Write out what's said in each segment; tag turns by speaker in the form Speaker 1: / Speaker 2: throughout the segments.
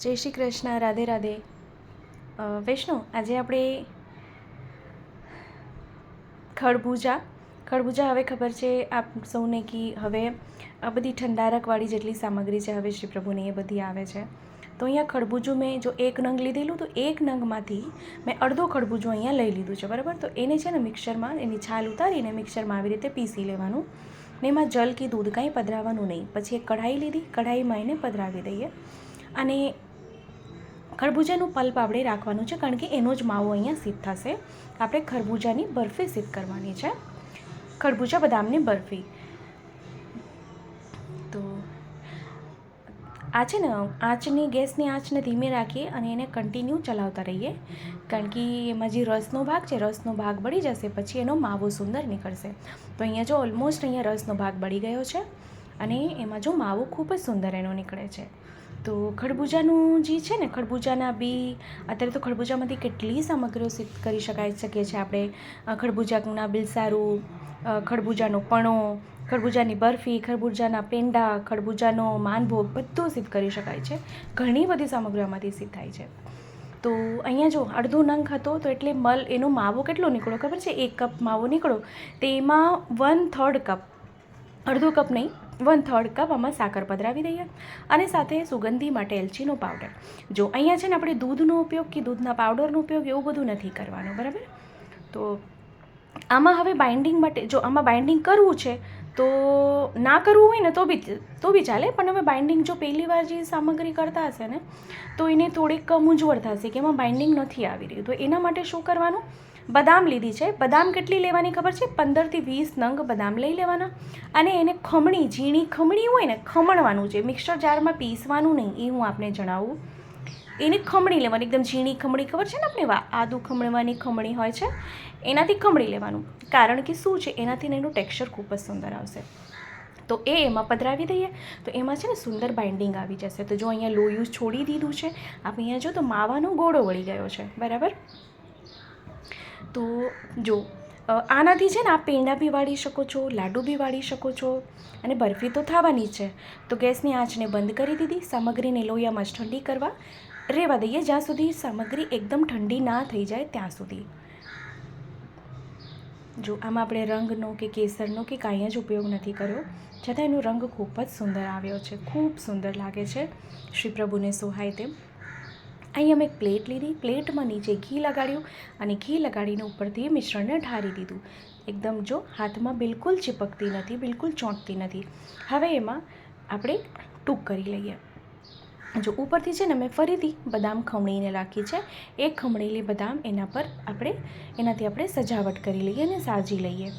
Speaker 1: જય શ્રી કૃષ્ણ, રાધે રાધે. વૈષ્ણવ, આજે આપણે ખરબૂજા હવે ખબર છે આપ સૌને કે હવે આ બધી ઠંડારકવાળી જેટલી સામગ્રી છે હવે શ્રી પ્રભુની એ બધી આવે છે. તો અહીંયા ખરબૂજું મેં જો એક નંગ લીધેલું તો એક નંગમાંથી મેં અડધો ખરબૂજો અહીંયા લઈ લીધું છે, બરાબર. તો એને છે ને મિક્સરમાં એની છાલ ઉતારીને મિક્સરમાં આવી રીતે પીસી લેવાનું ને એમાં જલ કે દૂધ કાંઈ પધરાવવાનું નહીં. પછી એક કઢાઈ લીધી, કઢાઈમાં એને પધરાવી દઈએ અને ખરબૂજાનું પલ્પ આપણે રાખવાનું છે, કારણ કે એનો જ માવો અહીંયા સિદ્ધ થશે. આપણે ખરબૂજાની બરફી સિદ્ધ કરવાની છે, ખરબૂજા બદામની બરફી. તો આ છે ને ગેસની આંચને ધીમે રાખીએ અને એને કન્ટિન્યુ ચલાવતા રહીએ, કારણ કે એમાં જે રસનો ભાગ બળી જશે પછી એનો માવો સુંદર નીકળશે. તો અહીંયા જો ઓલમોસ્ટ અહીંયા રસનો ભાગ બળી ગયો છે અને એમાં જો માવો ખૂબ જ સુંદર એનો નીકળે છે. તો ખરબૂજાનું જે છે ને, ખરબૂજાના બી અત્યારે તો ખરબૂજામાંથી કેટલી સામગ્રીઓ સિદ્ધ કરી શકીએ છીએ આપણે. ખરબૂજાના બિલસારું, ખરબૂજાનો પણો, ખરબૂજાની બરફી, ખરબૂજાના પેંડા, ખરબૂજાનો માનભોગ બધું સિદ્ધ કરી શકાય છે. ઘણી બધી સામગ્રીઓમાંથી સિદ્ધ થાય છે. તો અહીંયા જો અડધો નંગ હતો તો એટલે એનો માવો કેટલો નીકળ્યો ખબર છે? 1 કપ માવો નીકળ્યો. તેમાં 1/3 કપ, અડધો કપ નહીં, 1/3 કપ આમાં સાકર પધરાવી દઈએ અને સાથે સુગંધી માટે એલચીનો પાવડર. જો અહીંયા છે ને આપણે દૂધનો ઉપયોગ કે દૂધના પાવડરનો ઉપયોગ એવું બધું નથી કરવાનું, બરાબર. તો આમાં હવે બાઇન્ડિંગ માટે, જો આમાં બાઇન્ડિંગ કરવું છે તો ના કરવું હોય ને તો બી ચાલે, પણ હવે બાઇન્ડિંગ જો પહેલી વાર જે સામગ્રી કરતા હશે ને તો એને થોડીક મૂંઝવણ થશે કે એમાં બાઇન્ડિંગ નથી આવી રહ્યું. તો એના માટે શું કરવાનું? બદામ લીધી છે. બદામ કેટલી લેવાની ખબર છે? 15 થી 20 નંગ બદામ લઈ લેવાના અને એને ઝીણી ખમણી હોય ને ખમણવાનું છે, મિક્સર જારમાં પીસવાનું નહીં, એ હું આપને જણાવું. એને ખમણી લેવાની, એકદમ ઝીણી ખમણી, ખબર છે ને આપણે આદુ ખમણવાની ખમણી હોય છે, એનાથી ખમણી લેવાનું. કારણ કે શું છે, એનાથી એનું ટેક્સચર ખૂબ જ સુંદર આવશે. તો એ એમાં પધરાવી દઈએ તો એમાં છે ને સુંદર બાઇન્ડિંગ આવી જશે. તો જો અહીંયા લોયું છોડી દીધું છે આપણે, અહીંયા જો તો માવાનો ગોળો વળી ગયો છે, બરાબર. તો જો આનાથી છે ને આપ પેંડા બી વાળી શકો છો, લાડુ બી વાળી શકો છો અને બરફી તો થવાની જ છે. તો ગેસની આંચને બંધ કરી દીધી, સામગ્રીને લોયામાં જ ઠંડી કરવા રહેવા દઈએ, જ્યાં સુધી સામગ્રી એકદમ ઠંડી ના થઈ જાય ત્યાં સુધી. જો આમાં આપણે રંગનો કે કેસરનો કે કાંઈ જ ઉપયોગ નથી કર્યો, છતાં એનો રંગ ખૂબ જ સુંદર આવ્યો છે, ખૂબ સુંદર લાગે છે, શ્રી પ્રભુને સોહાય તેમ. અહીંયા મેં એક પ્લેટ લીધી, પ્લેટમાં નીચે ઘી લગાડ્યું અને ઘી લગાડીને ઉપરથી મિશ્રણને ઢારી દીધું. એકદમ જો હાથમાં બિલકુલ ચીપકતી નથી, બિલકુલ ચોંટતી નથી. હવે એમાં આપણે ટૂંક કરી લઈએ. જો ઉપરથી છે ને મેં ફરીથી બદામ ખમણીને રાખી છે, એક ખમણેલી બદામ એનાથી આપણે સજાવટ કરી લઈએ અને સાજી લઈએ.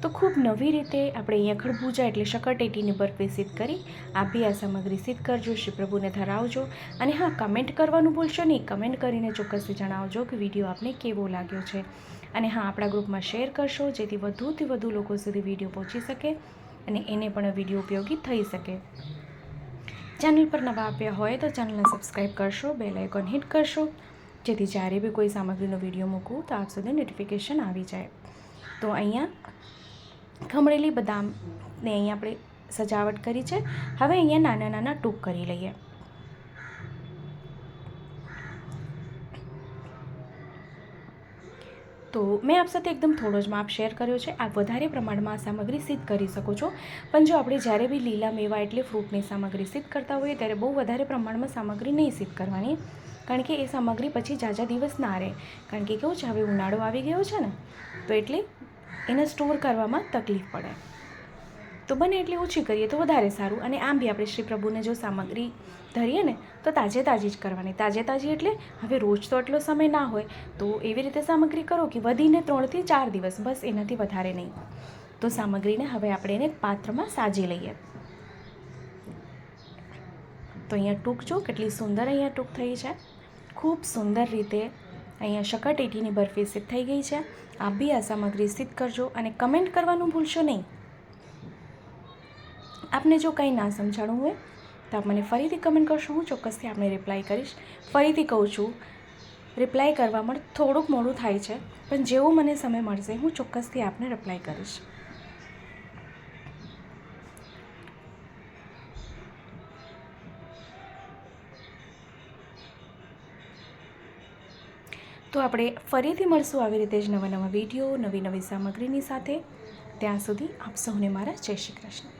Speaker 1: તો ખૂબ નવી રીતે આપણે અહીંયા ખરબૂજા એટલે શક્કરટેટીની બરફી સિદ્ધ કરી. આપ બી આ સામગ્રી સિદ્ધ કરજો, શ્રી પ્રભુને ધરાવજો અને હા, કમેન્ટ કરવાનું ભૂલશો નહીં. કમેન્ટ કરીને ચોક્કસથી જણાવજો કે વિડીયો આપને કેવો લાગ્યો છે. અને હા, આપણા ગ્રુપમાં શેર કરશો જેથી વધુથી વધુ લોકો સુધી વિડીયો પહોંચી શકે અને એને પણ વિડીયો ઉપયોગી થઈ શકે. ચેનલ પર નવા આવ્યા હોય તો ચેનલને સબસ્ક્રાઈબ કરશો, બેલ આઇકોન હિટ કરશો, જેથી જ્યારે બી કોઈ સામગ્રીનો વિડીયો મૂકું તો આપ સુધી નોટિફિકેશન આવી જાય. તો અહીંયા ખમણેલી બદામને અહીંયા આપણે સજાવટ કરી છે. હવે અહીંયા નાના નાના ટૂંક કરી લઈએ. તો મેં આપ સાથે એકદમ થોડો જ માપ શેર કર્યો છે. આપ વધારે પ્રમાણમાં આ સામગ્રી સિદ્ધ કરી શકો છો, પણ જો આપણે જ્યારે બી લીલા મેવા એટલે ફ્રૂટની સામગ્રી સિદ્ધ કરતા હોઈએ ત્યારે બહુ વધારે પ્રમાણમાં સામગ્રી નહીં સિદ્ધ કરવાની, કારણ કે એ સામગ્રી પછી ઝાઝા દિવસ ના રહે. કારણ કે કેવું છે, હવે ઉનાળો આવી ગયો છે ને, તો એટલે એને સ્ટોર કરવામાં તકલીફ પડે. તો બને એટલે ઓછી કરીએ તો વધારે સારું. અને આમ બી આપણે શ્રી પ્રભુને જો સામગ્રી ધરીએ ને તો તાજે તાજી જ કરવાની. તાજે તાજી એટલે હવે રોજ તો એટલો સમય ના હોય, તો એવી રીતે સામગ્રી કરો કે વધીને 3 થી 4 દિવસ, બસ એનાથી વધારે નહીં. તો સામગ્રીને હવે આપણે એને પાત્રમાં સાજી લઈએ. તો અહીંયા ટૂંક જો કેટલી સુંદર અહીંયા ટૂંક થઈ છે, ખૂબ સુંદર રીતે અહીંયા શક્કરટેટીની બરફી સિદ્ધ થઈ ગઈ છે. આપ બી આ સામગ્રી સિદ્ધ કરજો અને કમેન્ટ કરવાનું ભૂલશો નહીં. આપને જો કંઈ ના સમજાણું હોય તો આપ મને ફરીથી કમેન્ટ કરશો, હું ચોક્કસથી આપને રિપ્લાય કરીશ. ફરીથી કહું છું, રિપ્લાય કરવામાં થોડુંક મોડું થાય છે, પણ જેવો મને સમય મળશે હું ચોક્કસથી આપને રિપ્લાય કરીશ. તો આપણે ફરીથી મળશું આવી રીતે જ નવા નવા વિડીયો, નવી નવી સામગ્રીની સાથે. ત્યાં સુધી આપ સૌને મારા જય શ્રી કૃષ્ણ.